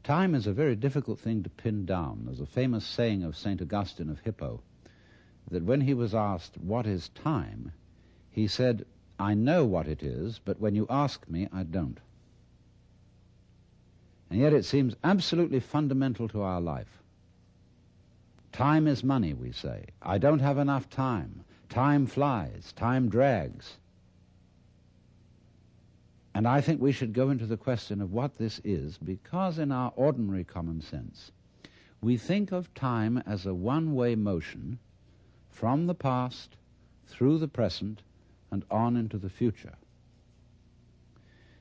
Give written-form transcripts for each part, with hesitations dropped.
Time is a very difficult thing to pin down. There's a famous saying of St. Augustine of Hippo that when he was asked, "What is time?" he said, "I know what it is, but when you ask me, I don't." And yet it seems absolutely fundamental to our life. Time is money, we say. I don't have enough time. Time flies. Time drags. And I think we should go into the question of what this is, because in our ordinary common sense, we think of time as a one-way motion from the past, through the present, and on into the future.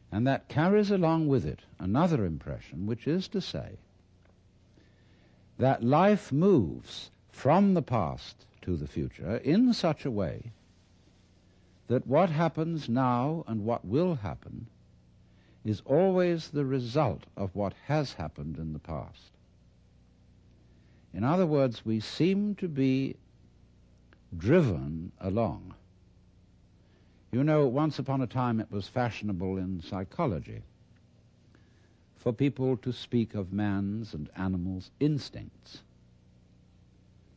And that carries along with it another impression, which is to say that life moves from the past to the future in such a way that what happens now and what will happen is always the result of what has happened in the past. In other words, we seem to be driven along. You know, once upon a time it was fashionable in psychology for people to speak of man's and animals' instincts.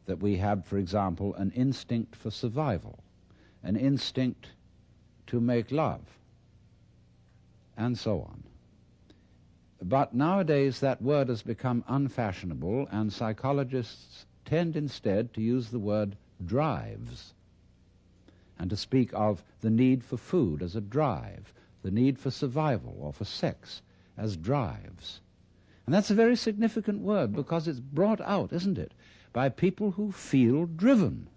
That we have, for example, an instinct for survival, an instinct to make love, and so on. But nowadays that word has become unfashionable, and psychologists tend instead to use the word drives, and to speak of the need for food as a drive, the need for survival or for sex as drives. And that's a very significant word, because it's brought out, isn't it, by people who feel driven.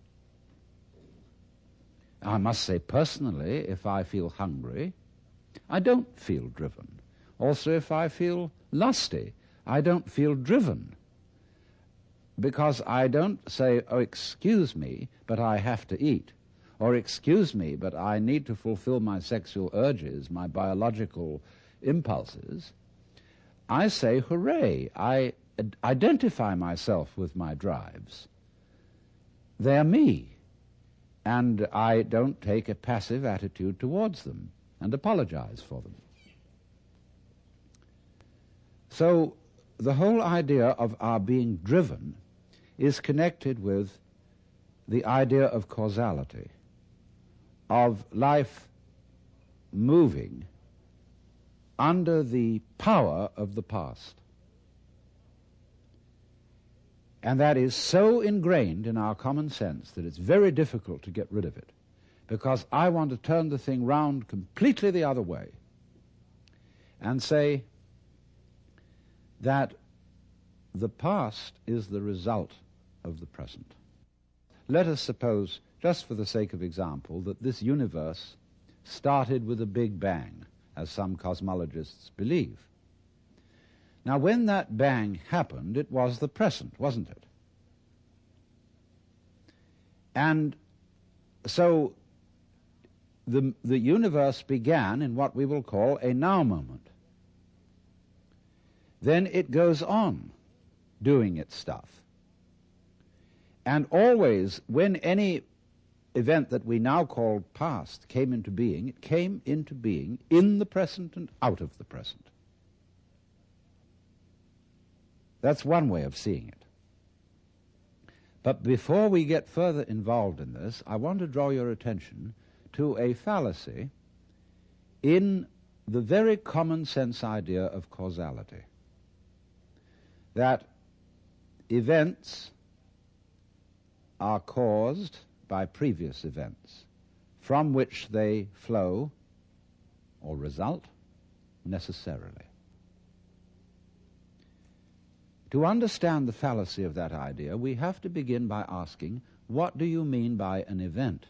I must say personally, if I feel hungry, I don't feel driven. Also, if I feel lusty, I don't feel driven, because I don't say, "Oh, excuse me, but I have to eat," or "Excuse me, but I need to fulfill my sexual urges, my biological impulses." I say, "Hooray, I identify myself with my drives. They're me." And I don't take a passive attitude towards them and apologize for them. So the whole idea of our being driven is connected with the idea of causality, of life moving under the power of the past. And that is so ingrained in our common sense that it's very difficult to get rid of it, because I want to turn the thing round completely the other way and say that the past is the result of the present. Let us suppose, just for the sake of example, that this universe started with a big bang, as some cosmologists believe. Now, when that bang happened, it was the present, wasn't it? And so the universe began in what we will call a now moment. Then it goes on doing its stuff. And always, when any event that we now call past came into being, it came into being in the present and out of the present. That's one way of seeing it. But before we get further involved in this, I want to draw your attention to a fallacy in the very common sense idea of causality. That events are caused by previous events, from which they flow or result necessarily. To understand the fallacy of that idea, we have to begin by asking, what do you mean by an event?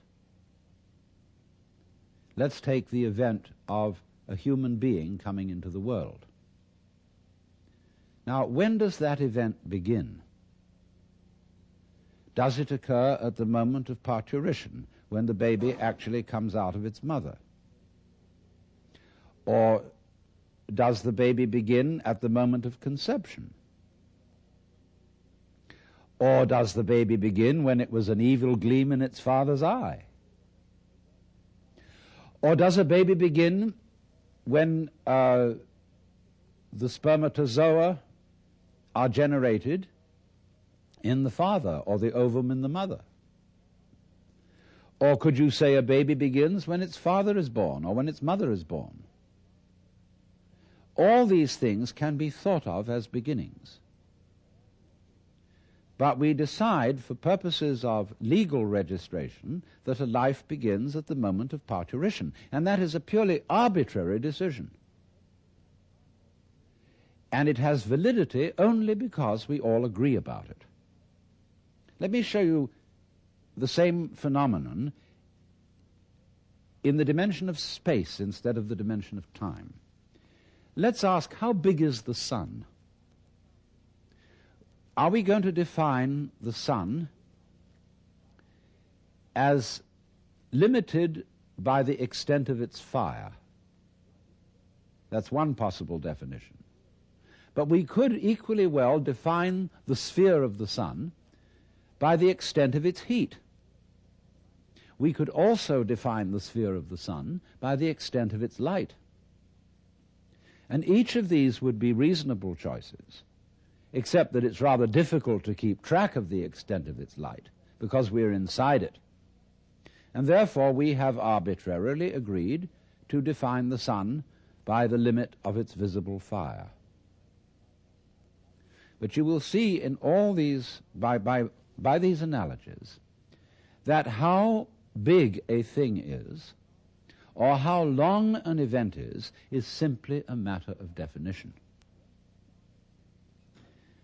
Let's take the event of a human being coming into the world. Now, when does that event begin? Does it occur at the moment of parturition, when the baby actually comes out of its mother? Or does the baby begin at the moment of conception? Or does the baby begin when it was an evil gleam in its father's eye? Or does a baby begin when the spermatozoa are generated in the father, or the ovum in the mother. Or could you say a baby begins when its father is born, or when its mother is born? All these things can be thought of as beginnings. But we decide, for purposes of legal registration, that a life begins at the moment of parturition, and that is a purely arbitrary decision. And it has validity only because we all agree about it. Let me show you the same phenomenon in the dimension of space instead of the dimension of time. Let's ask, how big is the sun? Are we going to define the sun as limited by the extent of its fire? That's one possible definition. But we could equally well define the sphere of the sun by the extent of its heat. We could also define the sphere of the sun by the extent of its light. And each of these would be reasonable choices, except that it's rather difficult to keep track of the extent of its light, because we're inside it. And therefore we have arbitrarily agreed to define the sun by the limit of its visible fire. But you will see in all these, by these analogies, that how big a thing is, or how long an event is simply a matter of definition.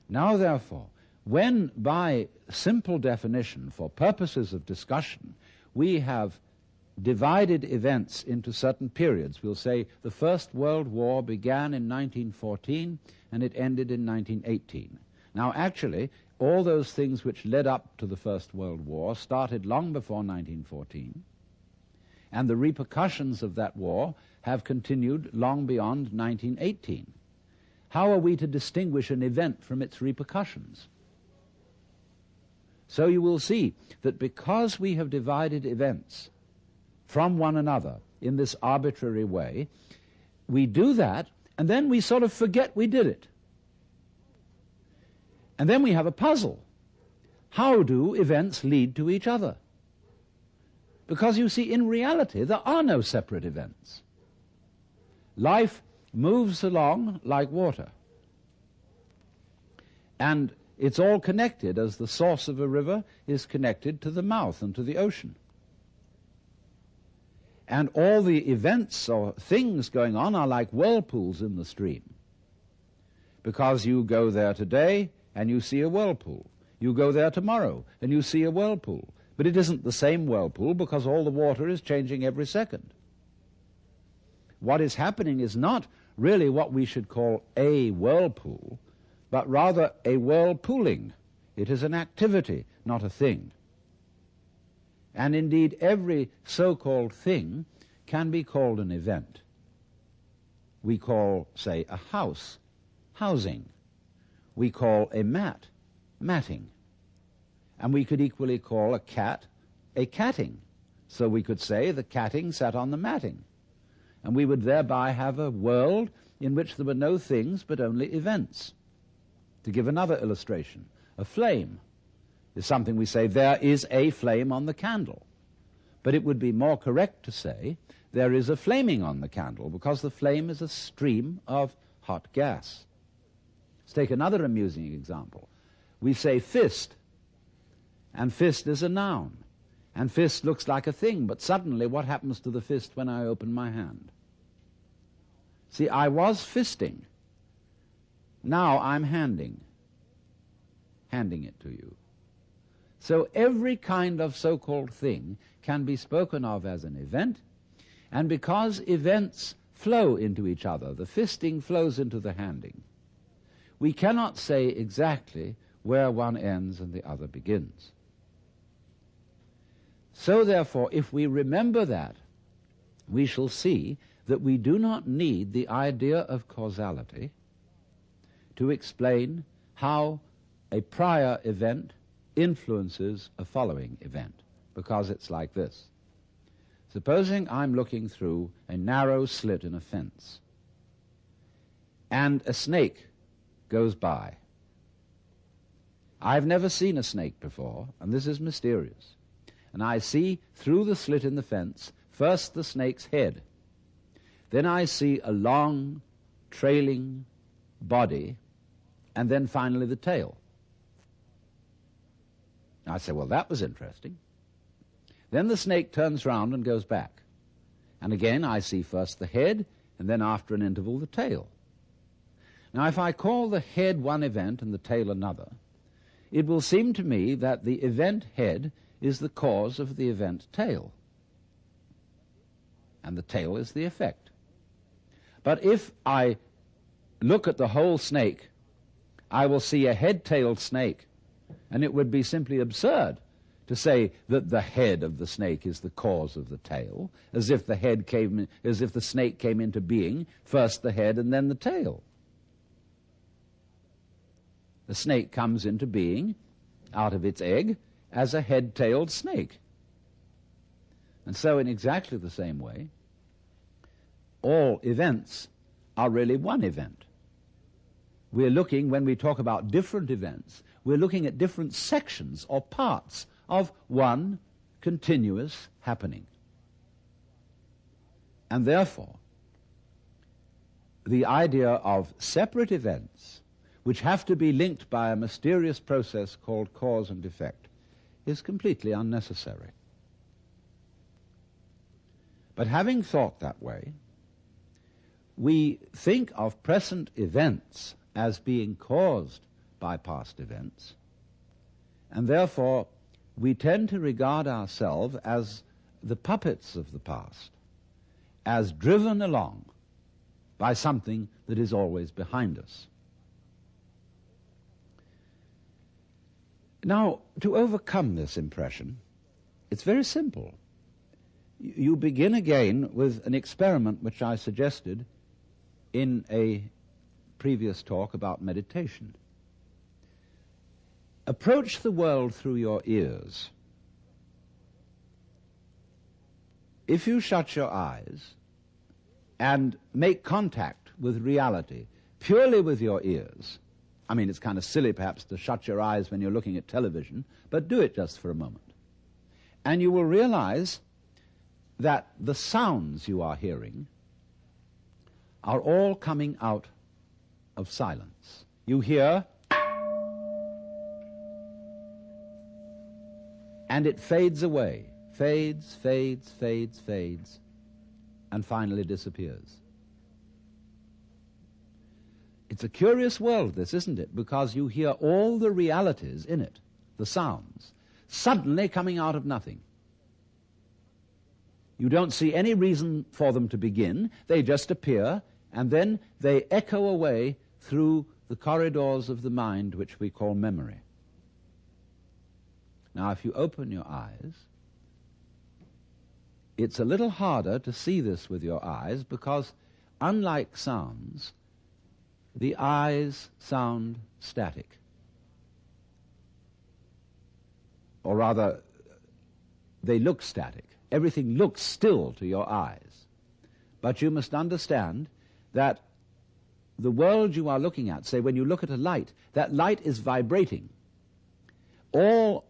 Now, therefore, when by simple definition, for purposes of discussion, we have divided events into certain periods, we'll say the First World War began in 1914 and it ended in 1918. Now, actually, all those things which led up to the First World War started long before 1914, and the repercussions of that war have continued long beyond 1918. How are we to distinguish an event from its repercussions? So you will see that because we have divided events from one another in this arbitrary way, we do that, and then we sort of forget we did it. And then we have a puzzle. How do events lead to each other? Because you see, in reality, there are no separate events. Life moves along like water. And it's all connected, as the source of a river is connected to the mouth and to the ocean. And all the events or things going on are like whirlpools in the stream. Because you go there today and you see a whirlpool. You go there tomorrow and you see a whirlpool. But it isn't the same whirlpool because all the water is changing every second. What is happening is not really what we should call a whirlpool, but rather a whirlpooling. It is an activity, not a thing. And indeed, every so-called thing can be called an event. We call, say, a house, housing. We call a mat, matting. And we could equally call a cat a catting. So we could say the catting sat on the matting. And we would thereby have a world in which there were no things but only events. To give another illustration, a flame is something we say, there is a flame on the candle. But it would be more correct to say, there is a flaming on the candle, because the flame is a stream of hot gas. Let's take another amusing example. We say fist, and fist is a noun. And fist looks like a thing, but suddenly what happens to the fist when I open my hand? See, I was fisting. Now I'm handing it to you. So every kind of so-called thing can be spoken of as an event, and because events flow into each other, the fisting flows into the handing, we cannot say exactly where one ends and the other begins. So therefore, if we remember that, we shall see that we do not need the idea of causality to explain how a prior event influences a following event, because it's like this. Supposing I'm looking through a narrow slit in a fence, and a snake goes by. I've never seen a snake before, and this is mysterious. And I see through the slit in the fence first the snake's head. Then I see a long, trailing body, and then finally the tail. I say, well, that was interesting. Then the snake turns round and goes back. And again I see first the head, and then after an interval the tail. Now, if I call the head one event and the tail another, it will seem to me that the event head is the cause of the event tail, and the tail is the effect. But if I look at the whole snake, I will see a head-tailed snake, and it would be simply absurd to say that the head of the snake is the cause of the tail, as if the snake came into being, first the head and then the tail. The snake comes into being out of its egg as a head-tailed snake. And so in exactly the same way, all events are really one event. We're looking, when we talk about different events, we're looking at different sections or parts of one continuous happening. And therefore, the idea of separate events which have to be linked by a mysterious process called cause and effect is completely unnecessary. But having thought that way, we think of present events as being caused by past events, and therefore we tend to regard ourselves as the puppets of the past, as driven along by something that is always behind us. Now, to overcome this impression, it's very simple. You begin again with an experiment which I suggested in a previous talk about meditation. Approach the world through your ears. If you shut your eyes and make contact with reality purely with your ears, I mean, it's kind of silly perhaps to shut your eyes when you're looking at television, but do it just for a moment. And you will realize that the sounds you are hearing are all coming out of silence. You hear, and it fades away, fades, fades, fades, fades, and finally disappears. It's a curious world, this, isn't it? Because you hear all the realities in it, the sounds, suddenly coming out of nothing. You don't see any reason for them to begin. They just appear, and then they echo away through the corridors of the mind, which we call memory. Now, if you open your eyes, it's a little harder to see this with your eyes because, unlike sounds, the eyes sound static. Or rather, they look static. Everything looks still to your eyes. But you must understand that the world you are looking at, say when you look at a light, that light is vibrating. All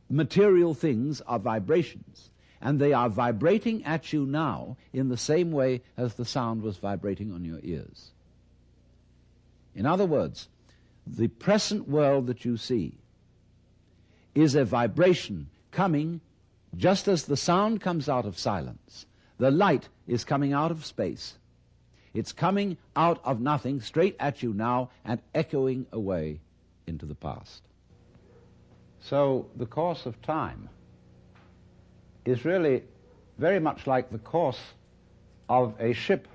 material things are vibrations, and they are vibrating at you now in the same way as the sound was vibrating on your ears. In other words, the present world that you see is a vibration coming just as the sound comes out of silence. The light is coming out of space. It's coming out of nothing straight at you now and echoing away into the past. So the course of time is really very much like the course of a ship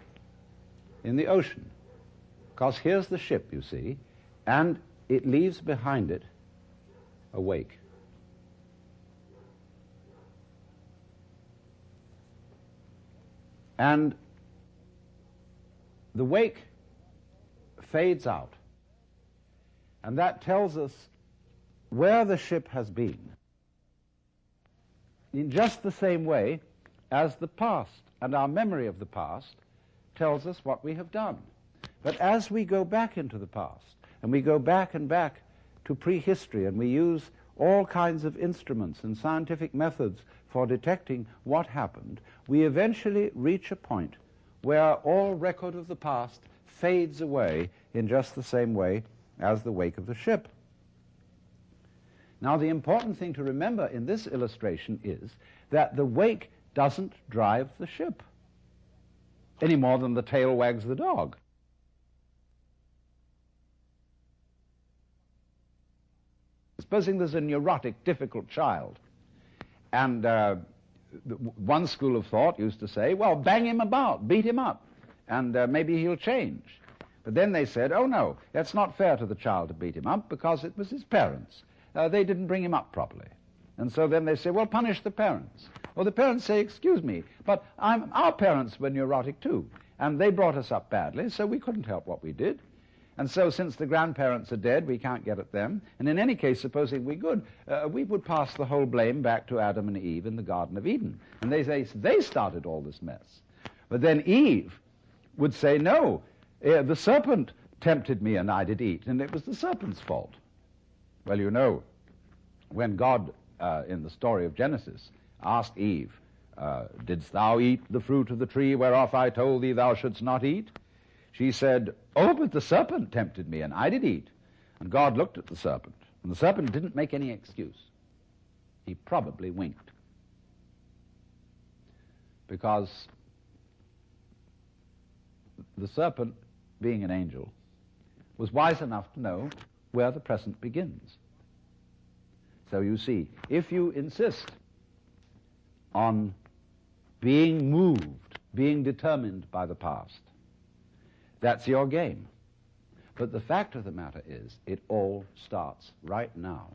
in the ocean. Because here's the ship, you see, and it leaves behind it a wake. And the wake fades out, and that tells us where the ship has been, in just the same way as the past and our memory of the past tells us what we have done. But as we go back into the past, and we go back and back to prehistory and we use all kinds of instruments and scientific methods for detecting what happened, we eventually reach a point where all record of the past fades away in just the same way as the wake of the ship. Now, the important thing to remember in this illustration is that the wake doesn't drive the ship any more than the tail wags the dog. Supposing there's a neurotic, difficult child, and one school of thought used to say, well, bang him about, beat him up, and maybe he'll change. But then they said, oh no, that's not fair to the child to beat him up because it was his parents. They didn't bring him up properly. And so then they say, well, punish the parents. Well, the parents say, excuse me, but our parents were neurotic too, and they brought us up badly, so we couldn't help what we did. And so since the grandparents are dead, we can't get at them. And in any case, supposing we could, we would pass the whole blame back to Adam and Eve in the Garden of Eden. And they say they started all this mess. But then Eve would say, no, the serpent tempted me and I did eat, and it was the serpent's fault. Well, you know, when God, in the story of Genesis, asked Eve, didst thou eat the fruit of the tree whereof I told thee thou shouldst not eat? She said, oh, but the serpent tempted me, and I did eat. And God looked at the serpent, and the serpent didn't make any excuse. He probably winked. Because the serpent, being an angel, was wise enough to know where the present begins. So you see, if you insist on being moved, being determined by the past, that's your game. But the fact of the matter is, it all starts right now.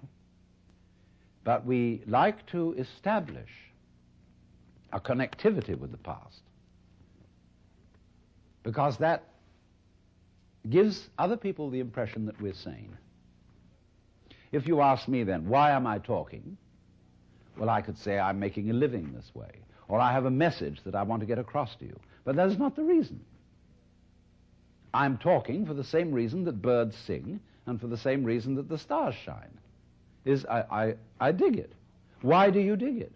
But we like to establish a connectivity with the past because that gives other people the impression that we're sane. If you ask me then, why am I talking? Well, I could say I'm making a living this way, or I have a message that I want to get across to you. But that's not the reason. I'm talking for the same reason that birds sing and for the same reason that the stars shine. I dig it. Why do you dig it?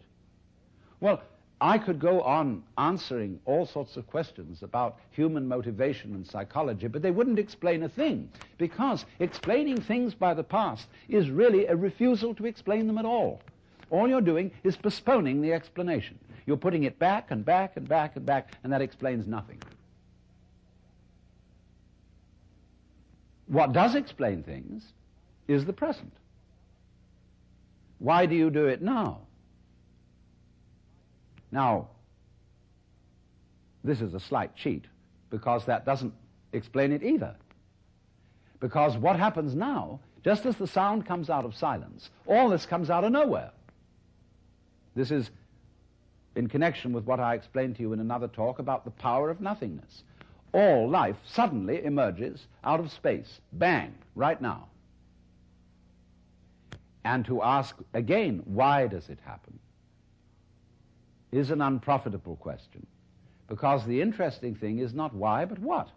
Well, I could go on answering all sorts of questions about human motivation and psychology, but they wouldn't explain a thing, because explaining things by the past is really a refusal to explain them at all. All you're doing is postponing the explanation. You're putting it back and back and back and back, and that explains nothing. What does explain things is the present. Why do you do it now? Now, this is a slight cheat, because that doesn't explain it either. Because what happens now, just as the sound comes out of silence, all this comes out of nowhere. This is in connection with what I explained to you in another talk about the power of nothingness. All life suddenly emerges out of space, bang, right now. And to ask again, why does it happen, is an unprofitable question, because the interesting thing is not why, but what.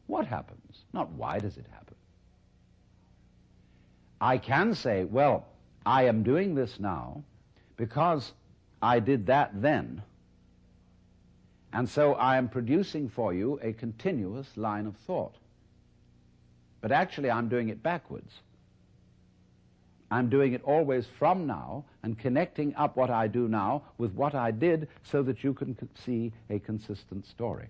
What happens? Not why does it happen. I can say, well, I am doing this now because I did that then, and so I am producing for you a continuous line of thought. But actually I'm doing it backwards. I'm doing it always from now and connecting up what I do now with what I did so that you can see a consistent story.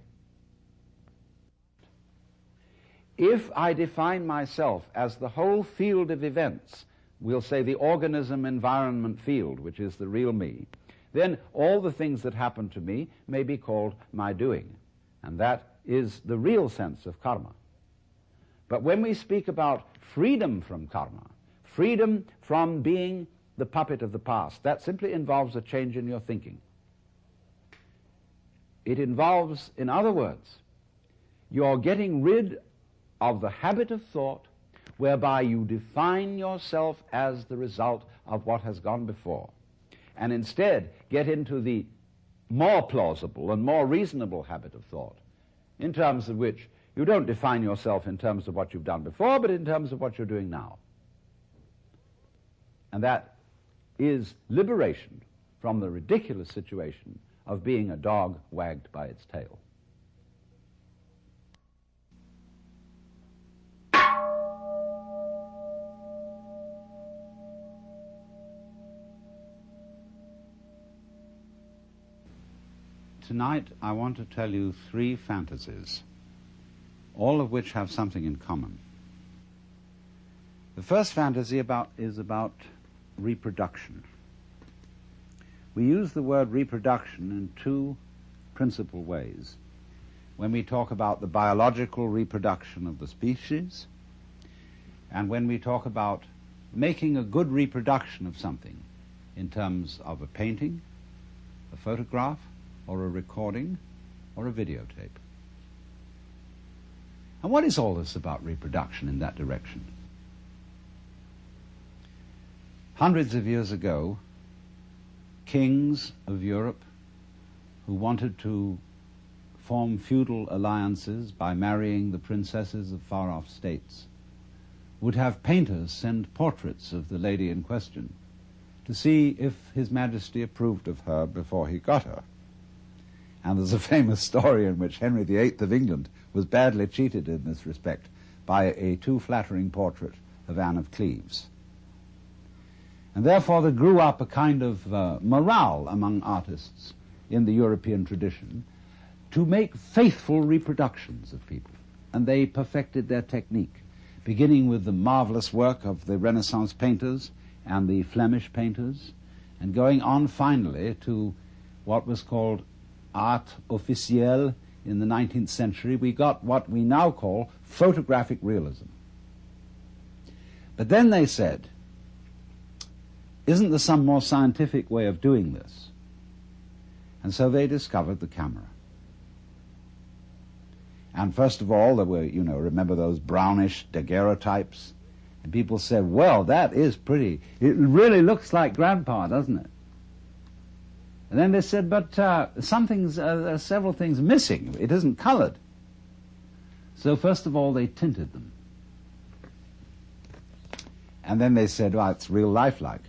If I define myself as the whole field of events, we'll say the organism-environment field, which is the real me, then all the things that happen to me may be called my doing. And that is the real sense of karma. But when we speak about freedom from karma, freedom from being the puppet of the past, that simply involves a change in your thinking. It involves, in other words, you're getting rid of the habit of thought whereby you define yourself as the result of what has gone before, and instead get into the more plausible and more reasonable habit of thought, in terms of which you don't define yourself in terms of what you've done before, but in terms of what you're doing now. And that is liberation from the ridiculous situation of being a dog wagged by its tail. Tonight I want to tell you 3 fantasies, all of which have something in common. The first fantasy is about reproduction. We use the word reproduction in 2 principal ways. When we talk about the biological reproduction of the species, and when we talk about making a good reproduction of something in terms of a painting, a photograph, or a recording, or a videotape. And what is all this about reproduction in that direction? Hundreds of years ago, kings of Europe who wanted to form feudal alliances by marrying the princesses of far-off states would have painters send portraits of the lady in question to see if His Majesty approved of her before he got her. And there's a famous story in which Henry VIII of England was badly cheated in this respect by a too flattering portrait of Anne of Cleves. And therefore there grew up a kind of morale among artists in the European tradition to make faithful reproductions of people. And they perfected their technique, beginning with the marvelous work of the Renaissance painters and the Flemish painters, and going on finally to what was called art officielle in the 19th century. We got what we now call photographic realism. But then they said, isn't there some more scientific way of doing this? And so they discovered the camera. And first of all, there were, remember those brownish daguerreotypes? And people said, well, that is pretty. It really looks like Grandpa, doesn't it? And then they said, but there are several things missing. It isn't colored. So first of all, they tinted them. And then they said, well, it's real lifelike.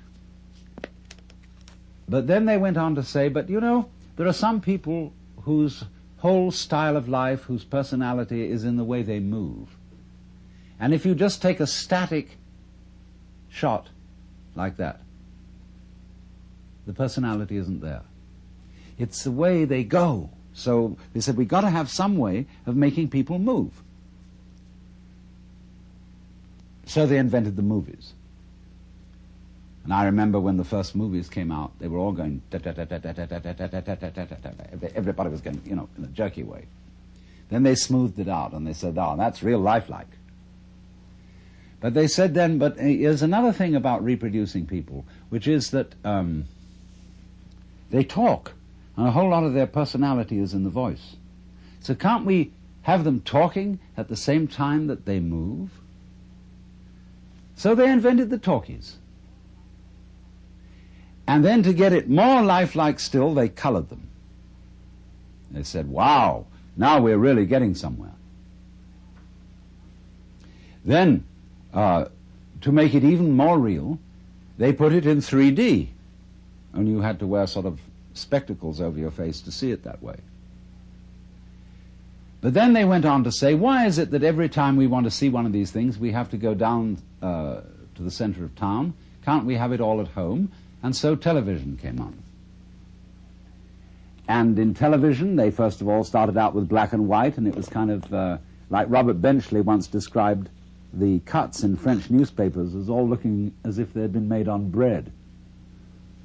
But then they went on to say, but there are some people whose whole style of life, whose personality is in the way they move. And if you just take a static shot like that, the personality isn't there. It's the way they go. So they said, we've got to have some way of making people move. So they invented the movies. And I remember when the first movies came out, they were all going everybody was going, in a jerky way. Then they smoothed it out and they said, oh, that's real lifelike. But they said then, but there's another thing about reproducing people, which is that they talk, and a whole lot of their personality is in the voice. So can't we have them talking at the same time that they move? So they invented the talkies. And then to get it more lifelike still, they colored them. They said, wow, now we're really getting somewhere. Then, to make it even more real, they put it in 3D. And you had to wear sort of spectacles over your face to see it that way. But then they went on to say, why is it that every time we want to see one of these things, we have to go down to the center of town? Can't we have it all at home? And so television came on. And in television, they first of all started out with black and white, and it was kind of like Robert Benchley once described the cuts in French newspapers as all looking as if they'd been made on bread.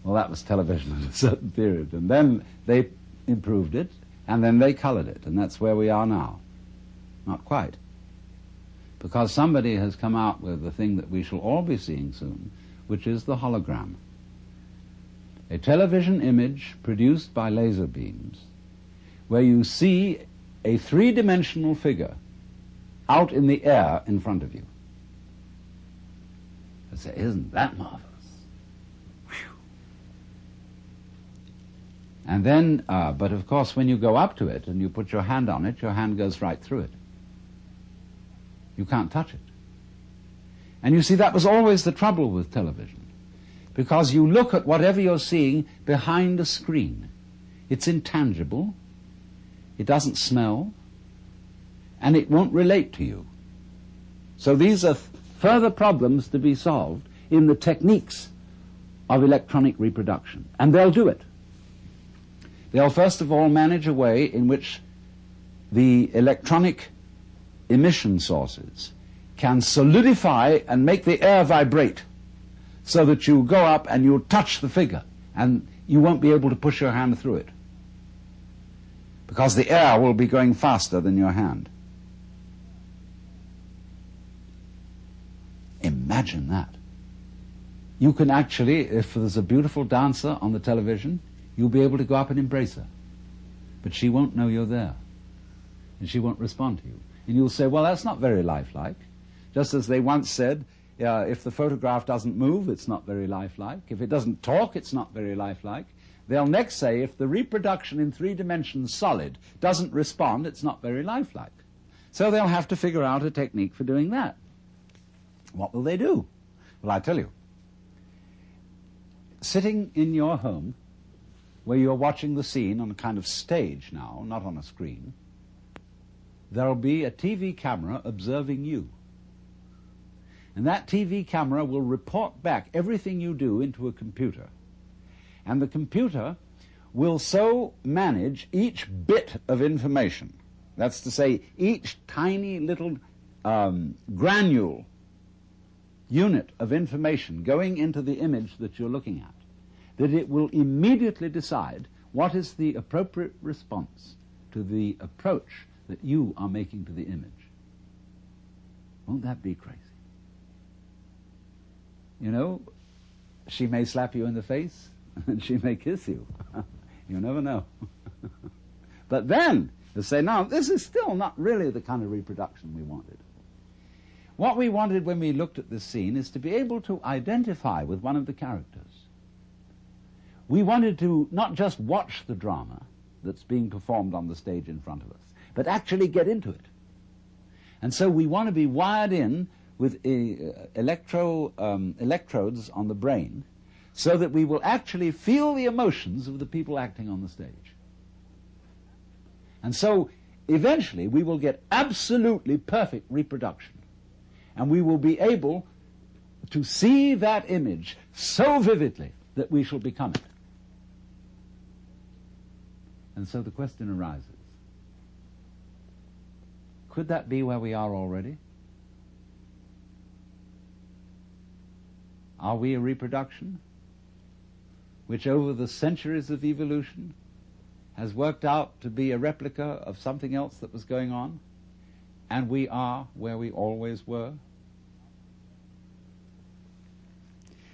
Well, that was television at a certain period. And then they improved it, and then they colored it, and that's where we are now. Not quite. Because somebody has come out with the thing that we shall all be seeing soon, which is the hologram. A television image produced by laser beams, where you see a three-dimensional figure out in the air in front of you. I say, isn't that marvelous? Whew. And then, but of course, when you go up to it and you put your hand on it, your hand goes right through it. You can't touch it. And you see, that was always the trouble with television. because you look at whatever you're seeing behind a screen. It's intangible, it doesn't smell, and it won't relate to you. So these are further problems to be solved in the techniques of electronic reproduction. And they'll do it. They'll first of all manage a way in which the electronic emission sources can solidify and make the air vibrate so that you go up and you touch the figure and you won't be able to push your hand through it because the air will be going faster than your hand. Imagine that. You can actually, if there's a beautiful dancer on the television, you'll be able to go up and embrace her. But she won't know you're there. And she won't respond to you. And you'll say, well, that's not very lifelike. Just as they once said, if the photograph doesn't move, it's not very lifelike. If it doesn't talk, it's not very lifelike. They'll next say, if the reproduction in 3 dimensions solid doesn't respond, it's not very lifelike. So they'll have to figure out a technique for doing that. What will they do? Well, I tell you. Sitting in your home, where you're watching the scene on a kind of stage now, not on a screen, there'll be a TV camera observing you. And that TV camera will report back everything you do into a computer. And the computer will so manage each bit of information, that's to say, each tiny little granule unit of information going into the image that you're looking at, that it will immediately decide what is the appropriate response to the approach that you are making to the image. Won't that be crazy? You know, she may slap you in the face and she may kiss you. You never know. But then, they say, no, this is still not really the kind of reproduction we wanted. What we wanted when we looked at this scene is to be able to identify with one of the characters. We wanted to not just watch the drama that's being performed on the stage in front of us, but actually get into it. And so we want to be wired in with electrodes on the brain so that we will actually feel the emotions of the people acting on the stage. And so eventually we will get absolutely perfect reproduction. And we will be able to see that image so vividly that we shall become it. And so the question arises, could that be where we are already? Are we a reproduction which over the centuries of evolution has worked out to be a replica of something else that was going on, and we are where we always were?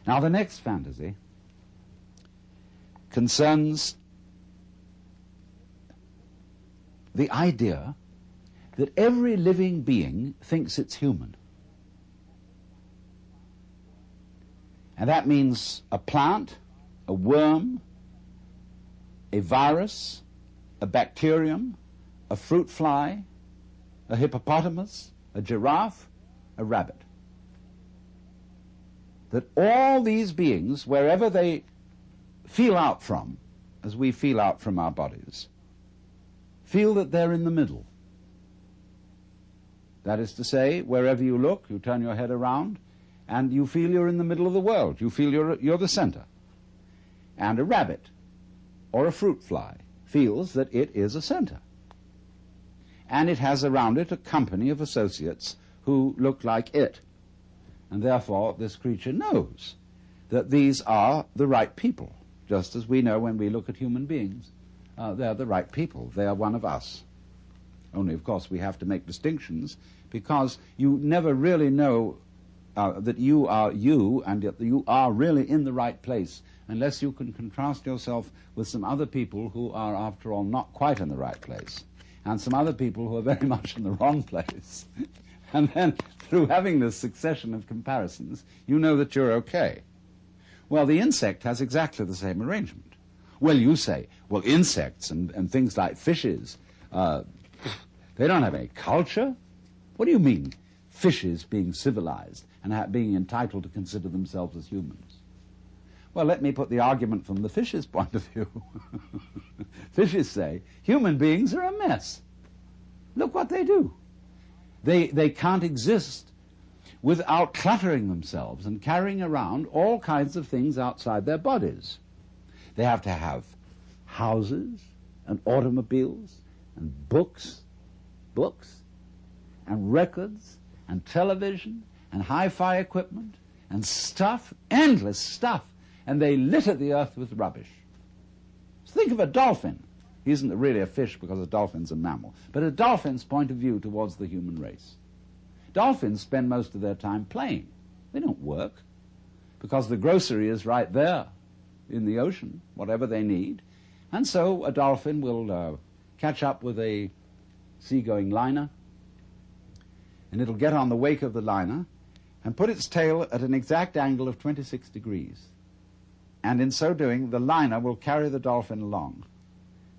Now, the next fantasy concerns the idea that every living being thinks it's human. And that means a plant, a worm, a virus, a bacterium, a fruit fly, a hippopotamus, a giraffe, a rabbit. That all these beings, wherever they feel out from, as we feel out from our bodies, feel that they're in the middle. That is to say, wherever you look, you turn your head around, and you feel you're in the middle of the world. You feel you're the center. And a rabbit or a fruit fly feels that it is a center. And it has around it a company of associates who look like it. And therefore, this creature knows that these are the right people, just as we know when we look at human beings. They're the right people. They are one of us. Only, of course, we have to make distinctions because you never really know that you are you and that you are really in the right place unless you can contrast yourself with some other people who are, after all, not quite in the right place, and some other people who are very much in the wrong place. And then, through having this succession of comparisons, you know that you're okay. Well, the insect has exactly the same arrangement. Well, you say, well, insects and things like fishes, they don't have any culture? What do you mean, fishes being civilized and being entitled to consider themselves as humans? Well, let me put the argument from the fish's point of view. Fishes say, human beings are a mess. Look what they do. They can't exist without cluttering themselves and carrying around all kinds of things outside their bodies. They have to have houses and automobiles and books, and records and television and hi-fi equipment and stuff, endless stuff, and they litter the earth with rubbish. So think of a dolphin. He isn't really a fish because a dolphin's a mammal, but a dolphin's point of view towards the human race. Dolphins spend most of their time playing. They don't work because the grocery is right there in the ocean, whatever they need. And so a dolphin will catch up with a seagoing liner, and it'll get on the wake of the liner and put its tail at an exact angle of 26 degrees. And in so doing, the liner will carry the dolphin along.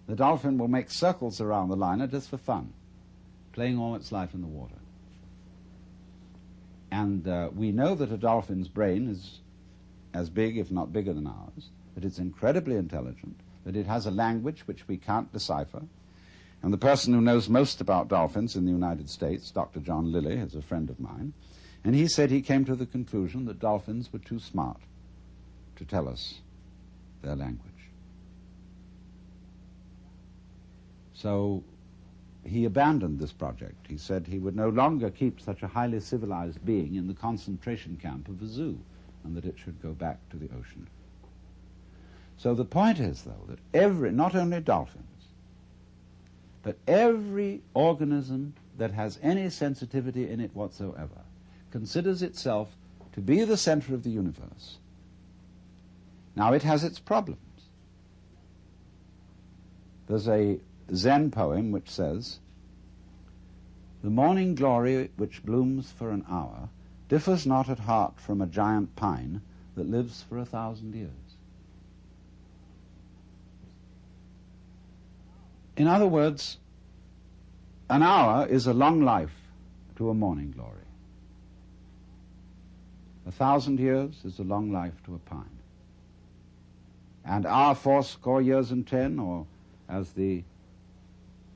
The dolphin will make circles around the liner just for fun, playing all its life in the water. And we know that a dolphin's brain is as big, if not bigger than ours, that it's incredibly intelligent, that it has a language which we can't decipher. And the person who knows most about dolphins in the United States, Dr. John Lilly, is a friend of mine, and he said he came to the conclusion that dolphins were too smart to tell us their language. So he abandoned this project. He said he would no longer keep such a highly civilized being in the concentration camp of a zoo, and that it should go back to the ocean. So the point is, though, that not only dolphins, but every organism that has any sensitivity in it whatsoever considers itself to be the center of the universe. Now, it has its problems. There's a Zen poem which says, "The morning glory which blooms for an hour differs not at heart from a giant pine that lives for 1,000 years." In other words, an hour is a long life to a morning glory. 1,000 years is a long life to a pine. And our 80 years and 10, or as the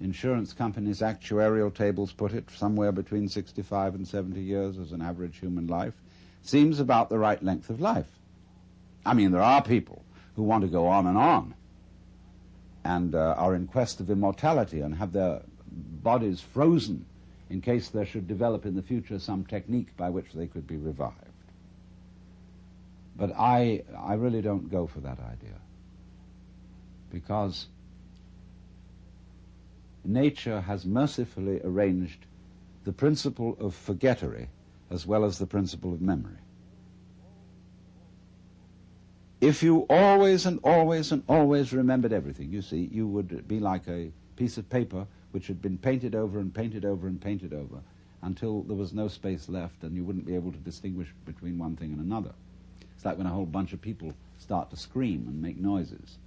insurance company's actuarial tables put it, somewhere between 65 and 70 years as an average human life, seems about the right length of life. I mean, there are people who want to go on and are in quest of immortality and have their bodies frozen in case there should develop in the future some technique by which they could be revived. But I really don't go for that idea, because nature has mercifully arranged the principle of forgettery as well as the principle of memory. If you always and always and always remembered everything, you see, you would be like a piece of paper which had been painted over and painted over and painted over until there was no space left and you wouldn't be able to distinguish between one thing and another. It's like when a whole bunch of people start to scream and make noises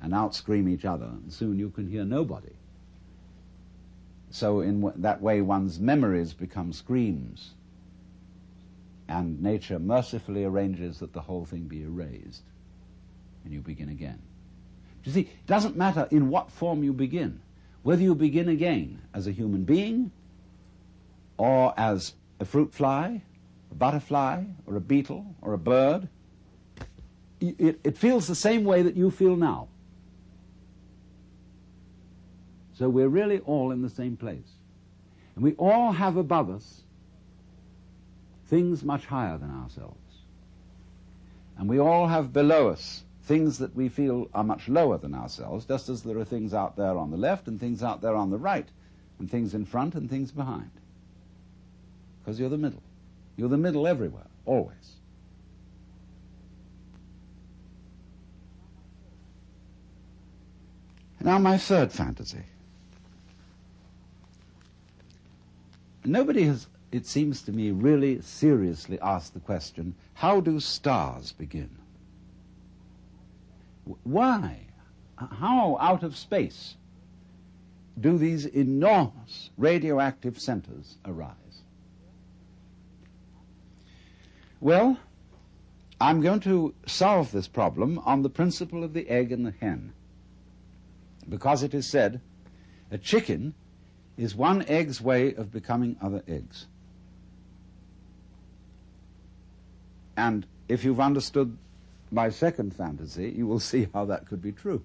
and out-scream each other, and soon you can hear nobody. So in that way one's memories become screams, and nature mercifully arranges that the whole thing be erased, and you begin again. You see, it doesn't matter in what form you begin, whether you begin again as a human being, or as a fruit fly, a butterfly, or a beetle, or a bird. It feels the same way that you feel now. So we're really all in the same place. And we all have above us things much higher than ourselves. And we all have below us things that we feel are much lower than ourselves, just as there are things out there on the left and things out there on the right, and things in front and things behind. Because you're the middle. You're the middle everywhere, always. Now my third fantasy. Nobody has, it seems to me, really seriously asked the question, how do stars begin? Why? How out of space do these enormous radioactive centers arise? Well, I'm going to solve this problem on the principle of the egg and the hen, because it is said a chicken is one egg's way of becoming other eggs. And if you've understood my second fantasy, you will see how that could be true.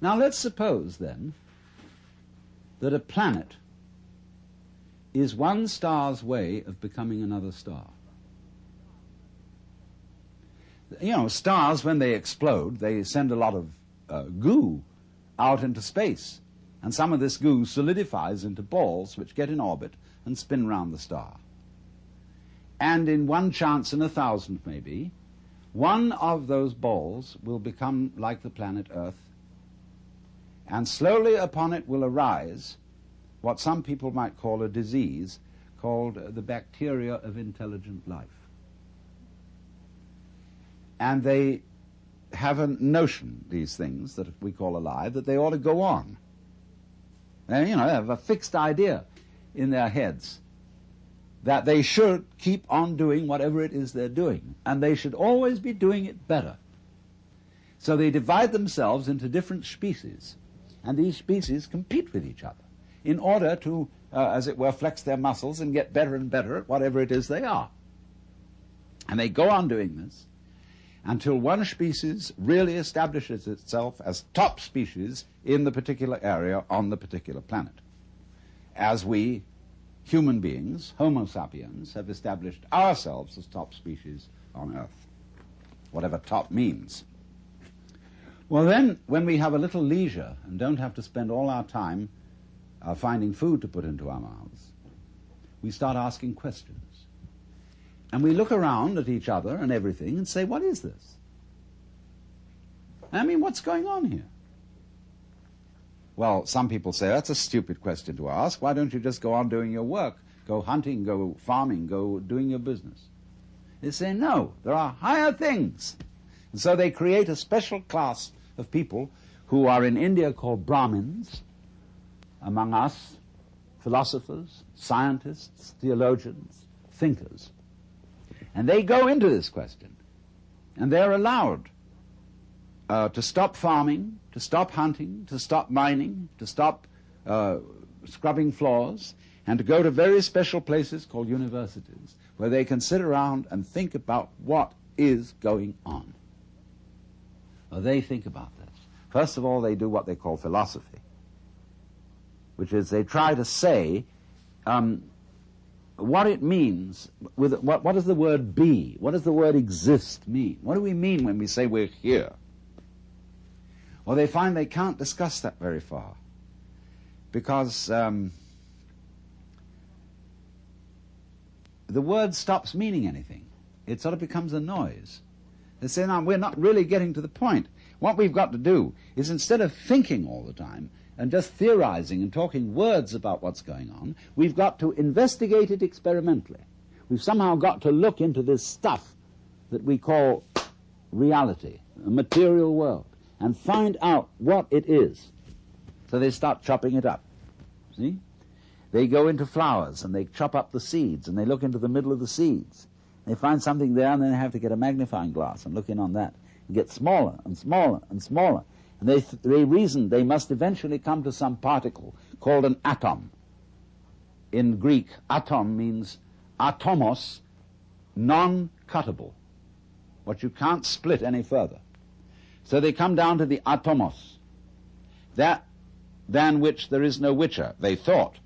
Now let's suppose then that a planet is one star's way of becoming another star. You know, stars, when they explode, they send a lot of goo out into space. And some of this goo solidifies into balls which get in orbit and spin round the star. And in one chance in 1,000 maybe, one of those balls will become like the planet Earth, and slowly upon it will arise what some people might call a disease called the bacteria of intelligent life. And they have a notion, these things that we call alive, that they ought to go on. And, you know, they have a fixed idea in their heads that they should keep on doing whatever it is they're doing, and they should always be doing it better. So they divide themselves into different species, and these species compete with each other in order to, as it were, flex their muscles and get better and better at whatever it is they are. And they go on doing this until one species really establishes itself as top species in the particular area on the particular planet, as we human beings, Homo sapiens, have established ourselves as top species on Earth, whatever top means. Well then, when we have a little leisure and don't have to spend all our time finding food to put into our mouths, we start asking questions. And we look around at each other and everything and say, what is this? I mean, what's going on here? Well, some people say, that's a stupid question to ask. Why don't you just go on doing your work? Go hunting, go farming, go doing your business. They say, no, there are higher things. And so they create a special class of people who are in India called Brahmins, among us, philosophers, scientists, theologians, thinkers. And they go into this question, and they're allowed to stop farming, to stop hunting, to stop mining, to stop scrubbing floors, and to go to very special places called universities, where they can sit around and think about what is going on. Well, they think about this. First of all, they do what they call philosophy, which is they try to say what it means, what does the word be? What does the word exist mean? What do we mean when we say we're here? Well, they find they can't discuss that very far, because the word stops meaning anything. It sort of becomes a noise. They say, no, we're not really getting to the point. What we've got to do is, instead of thinking all the time and just theorizing and talking words about what's going on, we've got to investigate it experimentally. We've somehow got to look into this stuff that we call reality, a material world, and find out what it is. So they start chopping it up. See? They go into flowers and they chop up the seeds and they look into the middle of the seeds. They find something there and then they have to get a magnifying glass and look in on that and get smaller and smaller and smaller. And they reason they must eventually come to some particle called an atom. In Greek, atom means atomos, non-cuttable, what you can't split any further. So they come down to the atomos, that than which there is no whicher, they thought.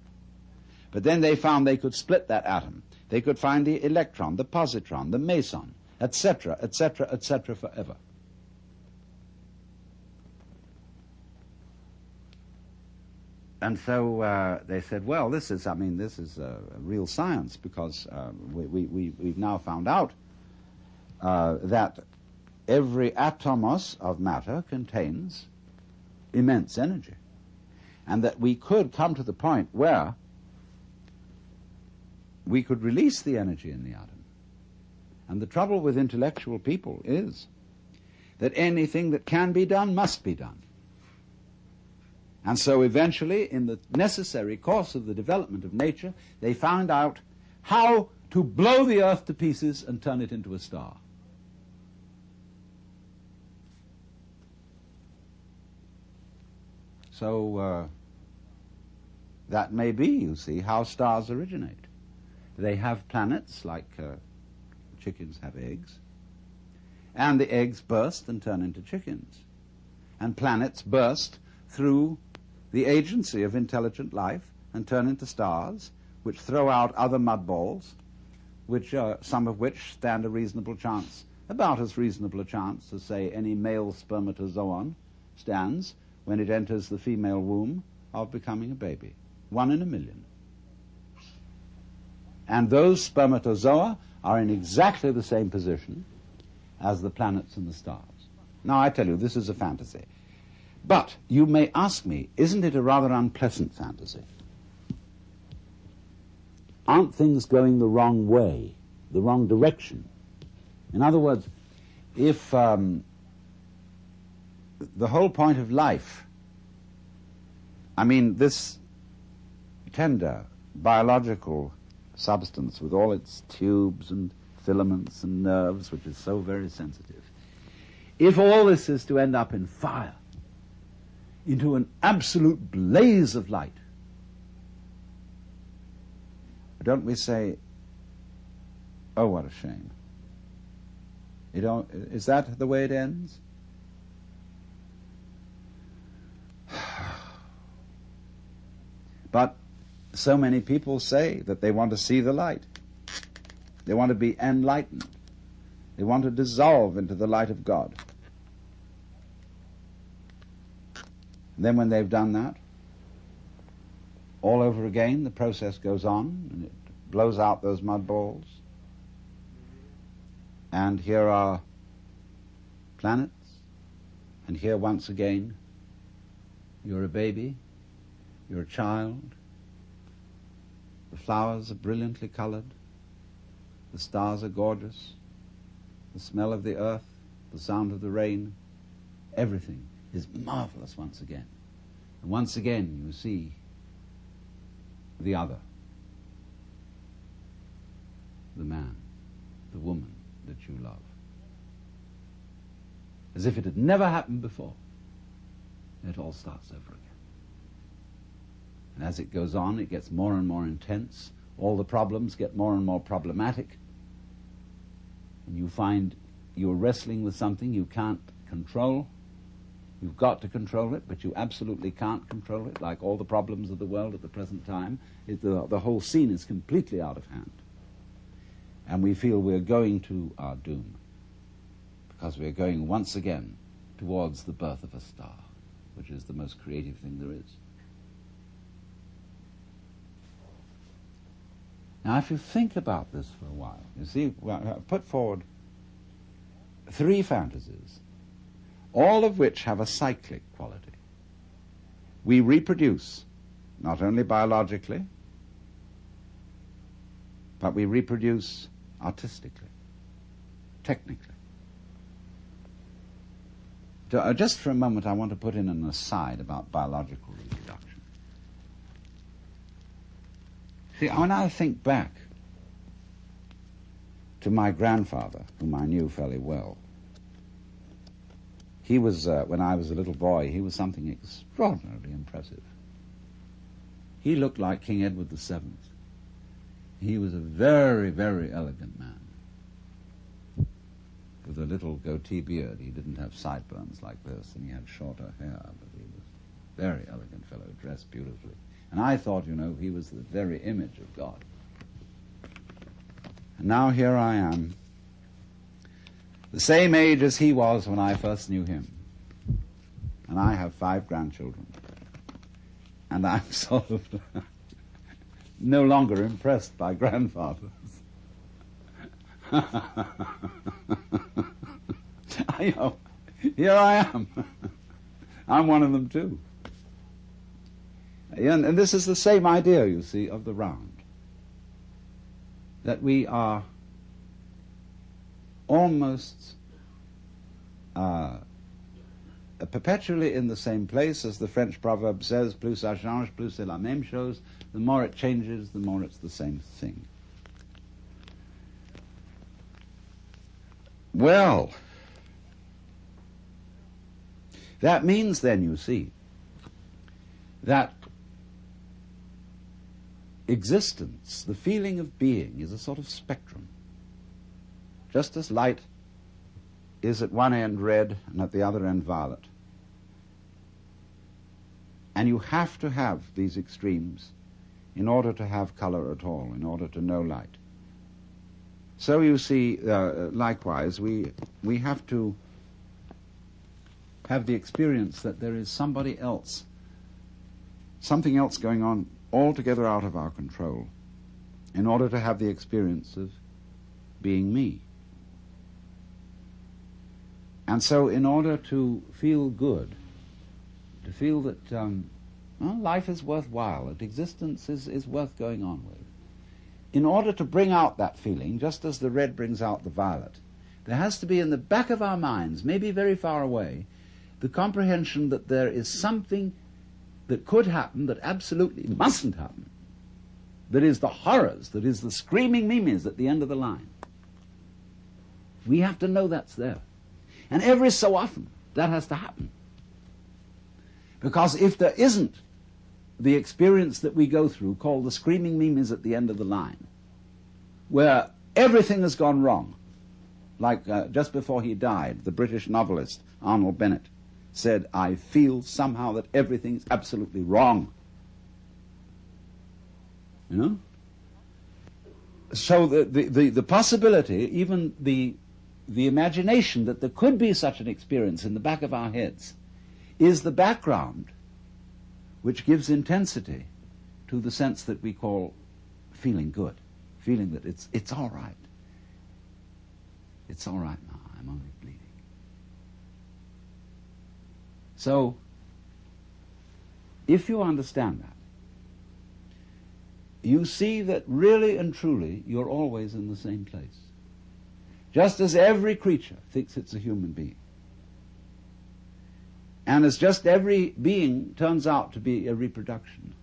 But then they found they could split that atom. They could find the electron, the positron, the meson, etc., etc., etc., forever. And so they said, well, this is real science, because we've now found out that every atomos of matter contains immense energy, and that we could come to the point where we could release the energy in the atom. And the trouble with intellectual people is that anything that can be done must be done. And so eventually, in the necessary course of the development of nature, they found out how to blow the earth to pieces and turn it into a star. So that may be, you see, how stars originate. They have planets, like chickens have eggs, and the eggs burst and turn into chickens. And planets burst through the agency of intelligent life and turn into stars, which throw out other mud balls, which some of which stand a reasonable chance, about as reasonable a chance as, say, any male spermatozoon stands when it enters the female womb of becoming a baby. 1 in a million. And those spermatozoa are in exactly the same position as the planets and the stars. Now, I tell you, this is a fantasy. But you may ask me, isn't it a rather unpleasant fantasy? Aren't things going the wrong way, the wrong direction? In other words, if the whole point of life, I mean, this tender biological substance with all its tubes and filaments and nerves, which is so very sensitive, if all this is to end up in fire, into an absolute blaze of light, don't we say, oh, what a shame? Is that the way it ends? But so many people say that they want to see the light. They want to be enlightened. They want to dissolve into the light of God. And then when they've done that, all over again, the process goes on, and it blows out those mud balls. And here are planets, and here once again, you're a baby, you're a child, the flowers are brilliantly colored, the stars are gorgeous, the smell of the earth, the sound of the rain, everything is marvelous once again. And once again you see the other, the man, the woman that you love, as if it had never happened before. It all starts over again. And as it goes on, it gets more and more intense. All the problems get more and more problematic. And you find you're wrestling with something you can't control. You've got to control it, but you absolutely can't control it, like all the problems of the world at the present time. The whole scene is completely out of hand. And we feel we're going to our doom, because we're going once again towards the birth of a star, which is the most creative thing there is. Now, if you think about this for a while, you see, I've put forward 3 fantasies, all of which have a cyclic quality. We reproduce, not only biologically, but we reproduce artistically, technically. Just for a moment, I want to put in an aside about biological reproduction. See, when I think back to my grandfather, whom I knew fairly well, he was, when I was a little boy, he was something extraordinarily impressive. He looked like King Edward VII. He was a very, very elegant man, with a little goatee beard. He didn't have sideburns like this, and he had shorter hair, but he was a very elegant fellow, dressed beautifully. And I thought, you know, he was the very image of God. And now here I am, the same age as he was when I first knew him. And I have 5 grandchildren. And I'm sort of no longer impressed by grandfathers. Here I am. I'm one of them too. And this is the same idea, you see, of the round. That we are almost perpetually in the same place, as the French proverb says, plus ça change, plus c'est la même chose. The more it changes, the more it's the same thing. Well, that means then, you see, that existence, the feeling of being, is a sort of spectrum. Just as light is at one end red and at the other end violet. And you have to have these extremes in order to have color at all, in order to know light. So you see, likewise, we have to have the experience that there is somebody else, something else going on altogether out of our control, in order to have the experience of being me. And so in order to feel good, to feel that life is worthwhile, that existence is worth going on with, in order to bring out that feeling, just as the red brings out the violet, there has to be in the back of our minds, maybe very far away, the comprehension that there is something that could happen that absolutely mustn't happen, that is the horrors, that is the screaming mimes at the end of the line. We have to know that's there. And every so often, that has to happen. Because if there isn't the experience that we go through, called the screaming mimes at the end of the line, where everything has gone wrong, like just before he died, the British novelist Arnold Bennett said, "I feel somehow that everything is absolutely wrong." You know? So the possibility, even the imagination that there could be such an experience in the back of our heads, is the background which gives intensity to the sense that we call feeling good, feeling that it's all right. It's all right now, I'm only bleeding. So, if you understand that, you see that really and truly you're always in the same place. Just as every creature thinks it's a human being. And as just every being turns out to be a reproduction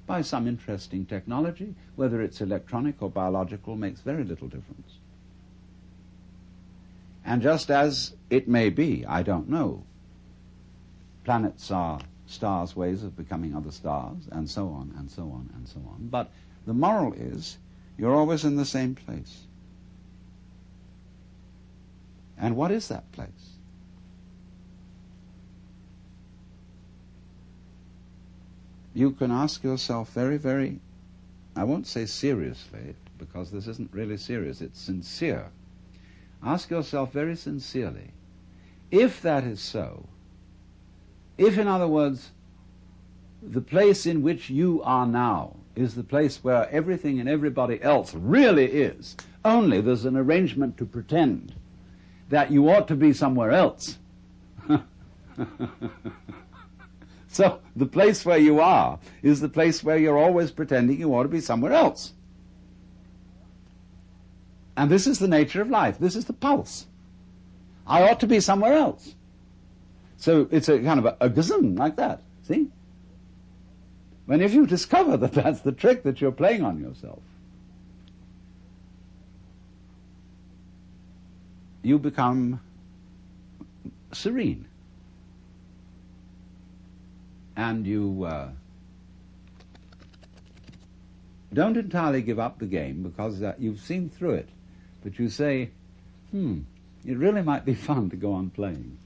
by some interesting technology, whether it's electronic or biological, makes very little difference. And just as it may be, I don't know, planets are stars' ways of becoming other stars, and so on, and so on, and so on. But the moral is, you're always in the same place. And what is that place? You can ask yourself very, very, I won't say seriously, because this isn't really serious, it's sincere. Ask yourself very sincerely, if that is so, if, in other words, the place in which you are now is the place where everything and everybody else really is, only there's an arrangement to pretend that you ought to be somewhere else. So the place where you are is the place where you're always pretending you ought to be somewhere else. And this is the nature of life. This is the pulse. I ought to be somewhere else. So it's a kind of a gazum like that, see? When if you discover that that's the trick that you're playing on yourself, you become serene. And you don't entirely give up the game because you've seen through it. But you say, it really might be fun to go on playing.